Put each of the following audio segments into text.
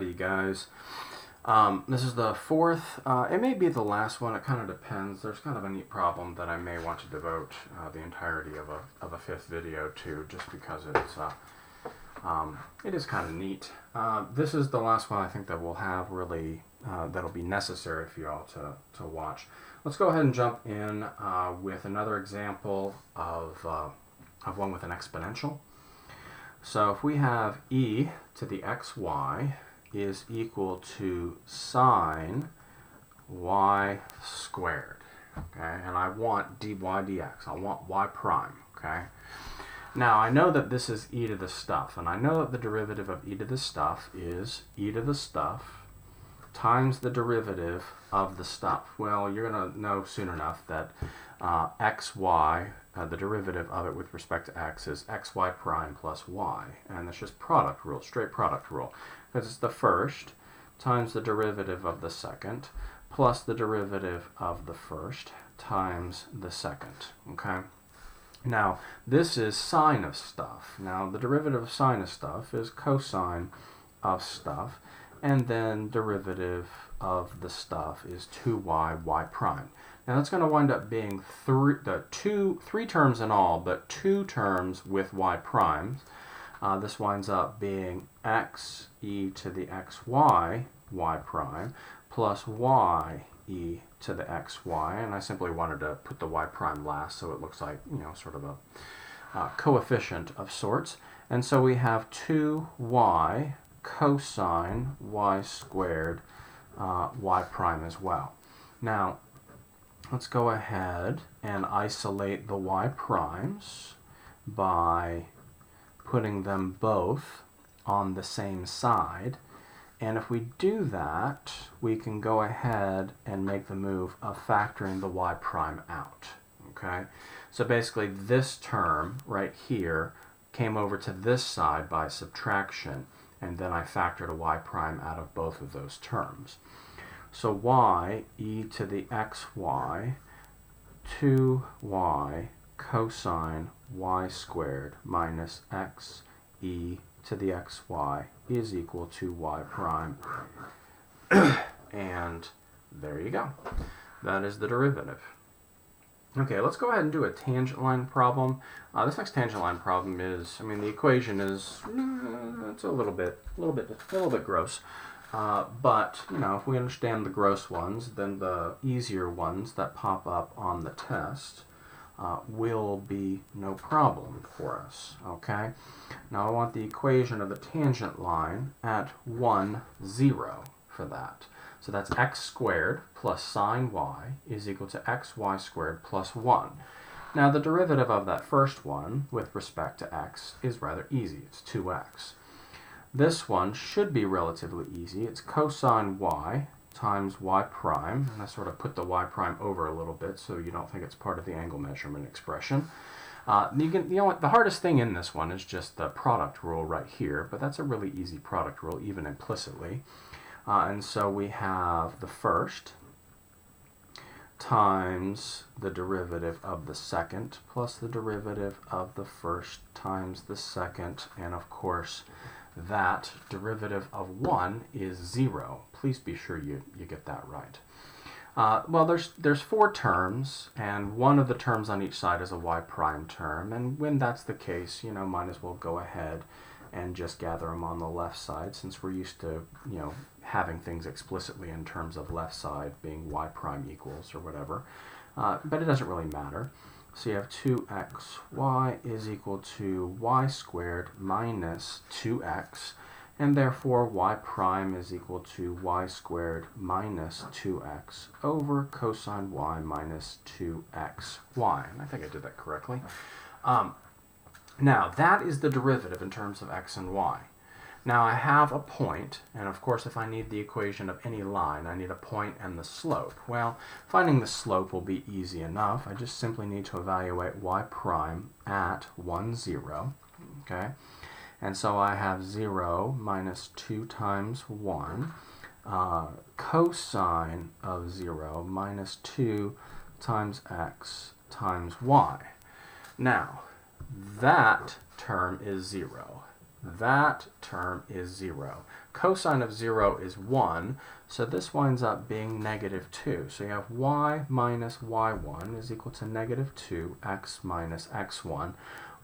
Alrighty, guys. This is the fourth. It may be the last one. It kind of depends. There's kind of a neat problem that I may want to devote the entirety of a fifth video to, just because it is kind of neat. This is the last one I think that we'll have really that'll be necessary for you all to watch. Let's go ahead and jump in with another example of one with an exponential. So if we have e to the xy is equal to sine y squared, okay, and I want dy dx, I want y prime, okay. Now I know that this is e to the stuff, and I know that the derivative of e to the stuff is e to the stuff times the derivative of the stuff. Well, you're going to know soon enough that xy, the derivative of it with respect to x is xy prime plus y, and that's just product rule, straight product rule, because it's the first times the derivative of the second plus the derivative of the first times the second, okay? Now, this is sine of stuff. Now, the derivative of sine of stuff is cosine of stuff, and then derivative of the stuff is 2y y prime. Now that's going to wind up being three terms in all, but two terms with y primes. This winds up being x e to the xy y prime plus y e to the xy, and I simply wanted to put the y prime last so it looks like, you know, sort of a coefficient of sorts. And so we have 2y cosine y squared y prime as well. Now let's go ahead and isolate the y primes by putting them both on the same side, and if we do that we can go ahead and make the move of factoring the y prime out, okay. So basically this term right here came over to this side by subtraction, and then I factored a y prime out of both of those terms. So y e to the xy, 2y cosine y squared minus x e to the xy is equal to y prime. And there you go. That is the derivative. Okay, let's go ahead and do a tangent line problem. This next tangent line problem is, I mean, the equation is it's a little bit gross, but you know, if we understand the gross ones, then the easier ones that pop up on the test will be no problem for us. Okay. Now I want the equation of the tangent line at 1, 0 for that. So that's x squared plus sine y is equal to xy squared plus 1. Now the derivative of that first one with respect to x is rather easy. It's 2x. This one should be relatively easy. It's cosine y times y prime, and I sort of put the y prime over a little bit so you don't think it's part of the angle measurement expression. The hardest thing in this one is just the product rule right here, but that's a really easy product rule even implicitly. And so we have the first times the derivative of the second plus the derivative of the first times the second, and of course that derivative of 1 is 0. Please be sure you get that right. Well, there's 4 terms, and one of the terms on each side is a y prime term, and when that's the case, you know, might as well go ahead and just gather them on the left side, since we're used to, you know, having things explicitly in terms of left side being y prime equals or whatever, but it doesn't really matter. So you have 2xy is equal to y squared minus 2x, and therefore y prime is equal to y squared minus 2x over cosine y minus 2xy. And I think I did that correctly. Now that is the derivative in terms of x and y. Now I have a point, and of course if I need the equation of any line, I need a point and the slope. Well, finding the slope will be easy enough. I just simply need to evaluate y prime at 1, 0, okay? And so I have 0 minus 2 times 1, cosine of 0 minus 2 times x times y. Now, that term is 0. that term is 0. Cosine of 0 is 1, so this winds up being negative 2. So you have y minus y1 is equal to negative 2x minus x1,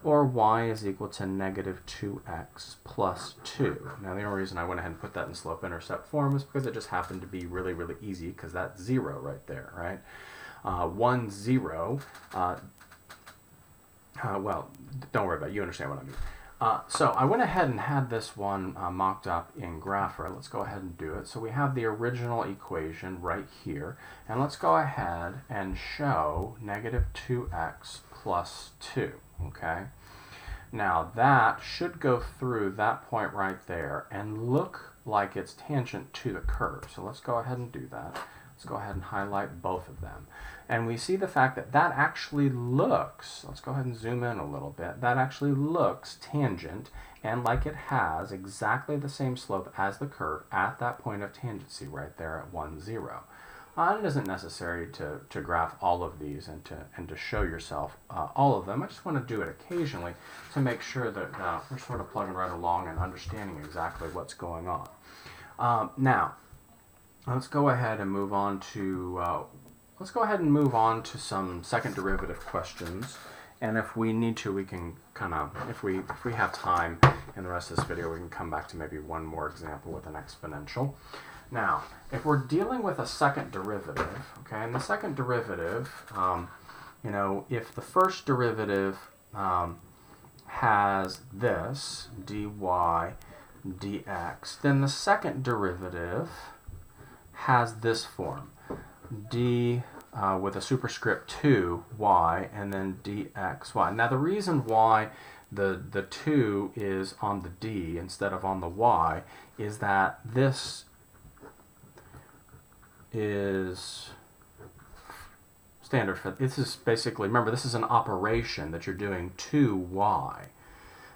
or y is equal to negative 2x plus 2. Now the only reason I went ahead and put that in slope-intercept form is because it just happened to be really, really easy, because that's 0 right there, right? 1, 0, well, don't worry about it, you understand what I mean. So I went ahead and had this one mocked up in Grapher. Let's go ahead and do it. So we have the original equation right here, and let's go ahead and show negative 2x plus 2, okay? Now that should go through that point right there and look like it's tangent to the curve. So let's go ahead and do that. Let's go ahead and highlight both of them. And we see the fact that that actually looks, let's go ahead and zoom in a little bit, that actually looks tangent and like it has exactly the same slope as the curve at that point of tangency right there at 1, 0. It isn't necessary to graph all of these and to show yourself all of them. I just want to do it occasionally to make sure that we're sort of plugging right along and understanding exactly what's going on. Now, let's go ahead and move on to some second derivative questions. And if we need to, we can kind of, if we have time in the rest of this video, we can come back to maybe one more example with an exponential. Now, if we're dealing with a second derivative, okay, and the second derivative, you know, if the first derivative has this, dy dx, then the second derivative has this form, d with a superscript 2y and then dxy. Now the reason why the 2 is on the d instead of on the y is that this is standard for, this is basically, remember this is an operation that you're doing to y,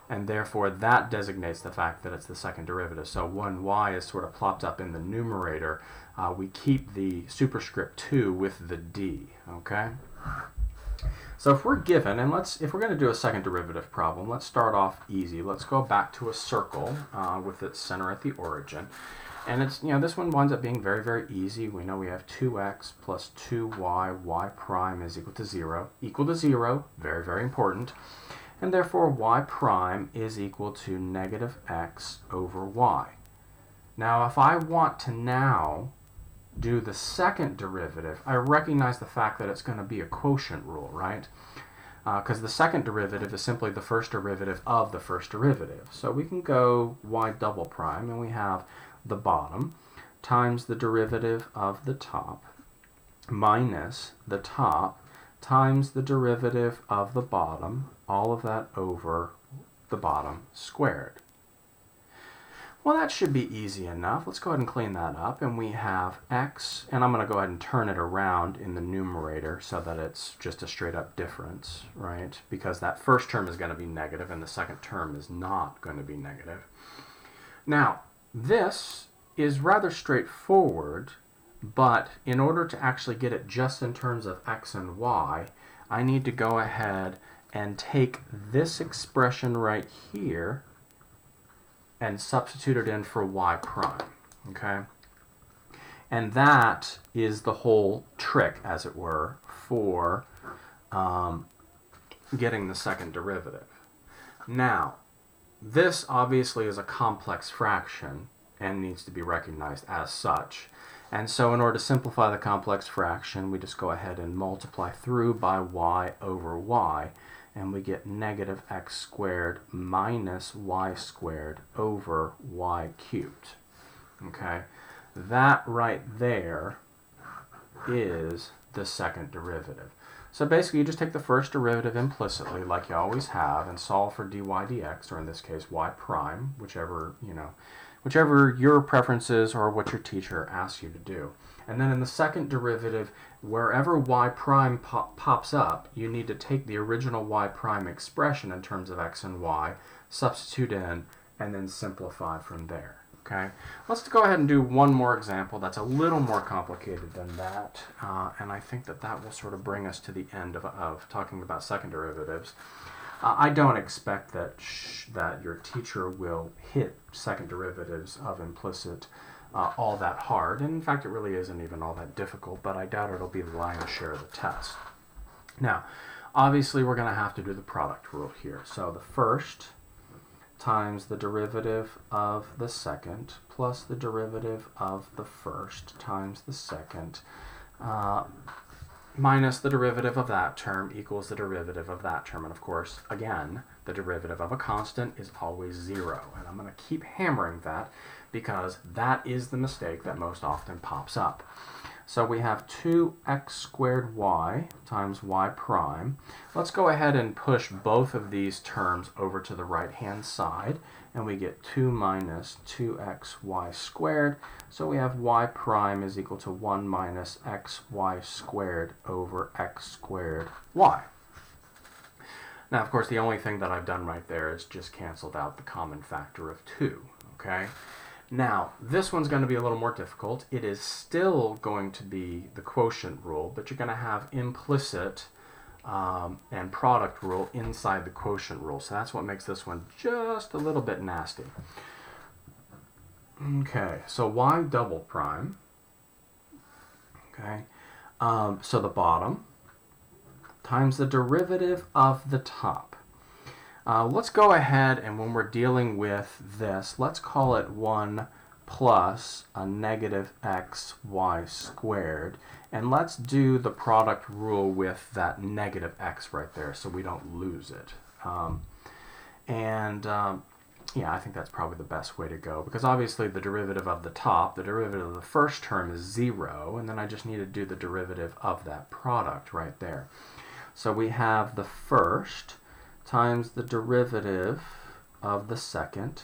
and therefore that designates the fact that it's the second derivative. So when y is sort of plopped up in the numerator, we keep the superscript 2 with the d, okay? So if we're given, and if we're going to do a second derivative problem, let's start off easy. Let's go back to a circle with its center at the origin. And it's, you know, this one winds up being very, very easy. We know we have 2x plus 2y, y prime is equal to 0. Equal to 0, very, very important. And therefore y prime is equal to negative x over y. Now if I want to now do the second derivative, I recognize the fact that it's going to be a quotient rule, right? Because the second derivative is simply the first derivative of the first derivative. So we can go y double prime, and we have the bottom times the derivative of the top minus the top times the derivative of the bottom, all of that over the bottom squared. Well, that should be easy enough. Let's go ahead and clean that up, and we have x, and I'm going to go ahead and turn it around in the numerator so that it's just a straight up difference, right? Because that first term is going to be negative and the second term is not going to be negative. Now, this is rather straightforward, but in order to actually get it just in terms of x and y, I need to go ahead and take this expression right here and substitute it in for y prime, okay? And that is the whole trick, as it were, for getting the second derivative. Now, this obviously is a complex fraction and needs to be recognized as such. And so in order to simplify the complex fraction, we just go ahead and multiply through by y over y, and we get negative x squared minus y squared over y cubed. Okay, that right there is the second derivative. So basically you just take the first derivative implicitly like you always have and solve for dy dx, or in this case y prime, whichever your preferences or what your teacher asks you to do. And then in the second derivative, wherever y prime pops up, you need to take the original y prime expression in terms of x and y, substitute in, and then simplify from there. Okay, let's go ahead and do one more example that's a little more complicated than that, and I think that will sort of bring us to the end of talking about second derivatives. I don't expect that that your teacher will hit second derivatives of implicit all that hard. And in fact, it really isn't even all that difficult, but I doubt it'll be the lion's share of the test. Now, obviously, we're going to have to do the product rule here. So the first times the derivative of the second plus the derivative of the first times the second minus the derivative of that term equals the derivative of that term. And of course, again, the derivative of a constant is always 0. And I'm going to keep hammering that because that is the mistake that most often pops up. So we have 2x squared y times y prime. Let's go ahead and push both of these terms over to the right-hand side, and we get 2 minus 2xy squared. So we have y prime is equal to 1 minus xy squared over x squared y. Now, of course, the only thing that I've done right there is just canceled out the common factor of 2, okay? Now, this one's going to be a little more difficult. It is still going to be the quotient rule, but you're going to have implicit and product rule inside the quotient rule. So that's what makes this one just a little bit nasty. Okay, so y double prime. Okay, so the bottom times the derivative of the top. Let's go ahead and when we're dealing with this, let's call it 1 plus a negative xy squared. And let's do the product rule with that negative x right there so we don't lose it. Yeah, I think that's probably the best way to go because obviously the derivative of the top, the derivative of the first term is 0, and then I just need to do the derivative of that product right there. So we have the first times the derivative of the second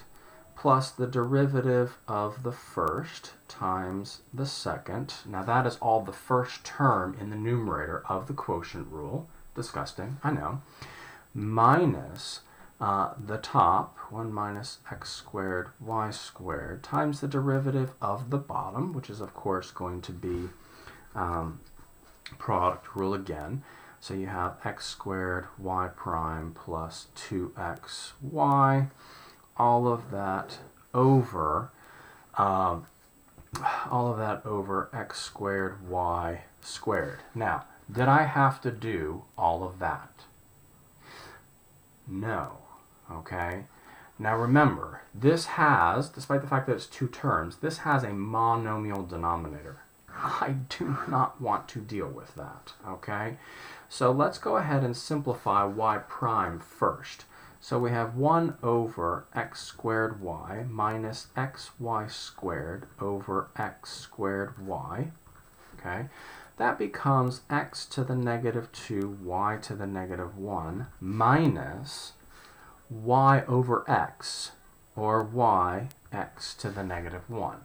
plus the derivative of the first times the second. Now that is all the first term in the numerator of the quotient rule. Disgusting, I know. Minus the top, 1 minus x squared y squared, times the derivative of the bottom, which is of course going to be product rule again. So you have x squared y prime plus 2xy, all of that over x squared y squared. Now, did I have to do all of that? No. Okay. Now remember, this has, despite the fact that it's 2 terms, this has a monomial denominator. I do not want to deal with that. Okay. So let's go ahead and simplify y prime first. So we have 1 over x squared y minus xy squared over x squared y. Okay, that becomes x to the negative 2, y to the negative 1 minus y over x, or y x to the negative 1.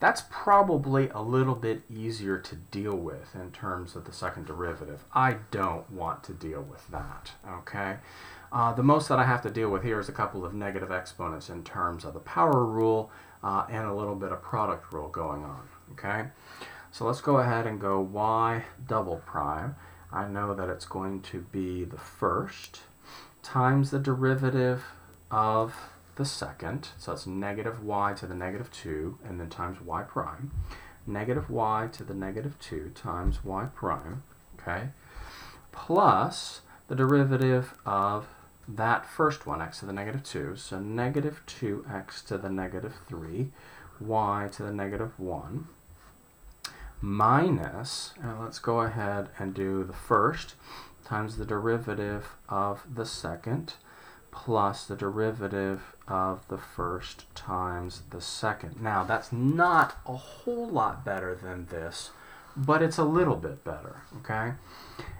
That's probably a little bit easier to deal with in terms of the second derivative. I don't want to deal with that, okay? The most that I have to deal with here is a couple of negative exponents in terms of the power rule and a little bit of product rule going on, okay? So let's go ahead and go y double prime. I know that it's going to be the first times the derivative of the second, so it's negative y to the negative 2, and then times y prime. Negative y to the negative 2 times y prime, okay, plus the derivative of that first one, x to the negative 2, so negative 2x to the negative 3, y to the negative 1, minus, and let's go ahead and do the first times the derivative of the second, plus the derivative of the first times the second. Now, that's not a whole lot better than this, but it's a little bit better, okay?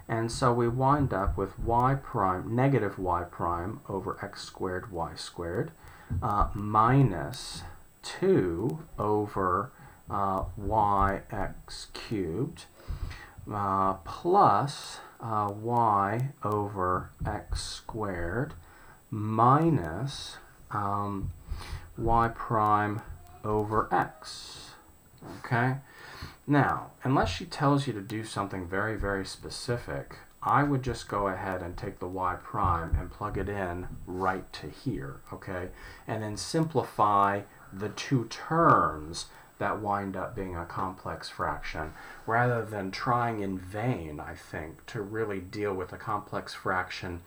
And so we wind up with y prime, negative y prime over x squared y squared, minus 2 over yx cubed, plus y over x squared, minus y prime over x. Okay? Now, unless she tells you to do something very, very specific, I would just go ahead and take the y prime and plug it in right to here, okay? And then simplify the two terms that wind up being a complex fraction, rather than trying in vain, I think, to really deal with a complex fraction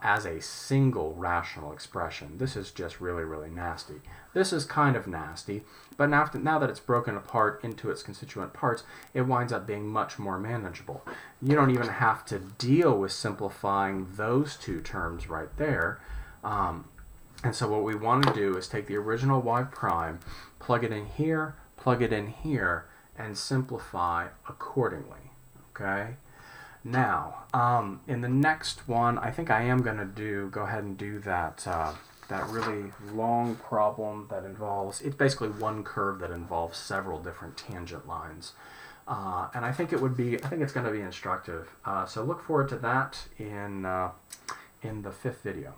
as a single rational expression. This is just really, really nasty. This is kind of nasty, but now that it's broken apart into its constituent parts, it winds up being much more manageable. You don't even have to deal with simplifying those two terms right there. And so what we want to do is take the original y prime, plug it in here, and simplify accordingly, okay? Now, in the next one, I think I am going to go ahead and do that really long problem that involves, it's basically one curve that involves several different tangent lines. And I think it's going to be instructive. So look forward to that in the 5th video.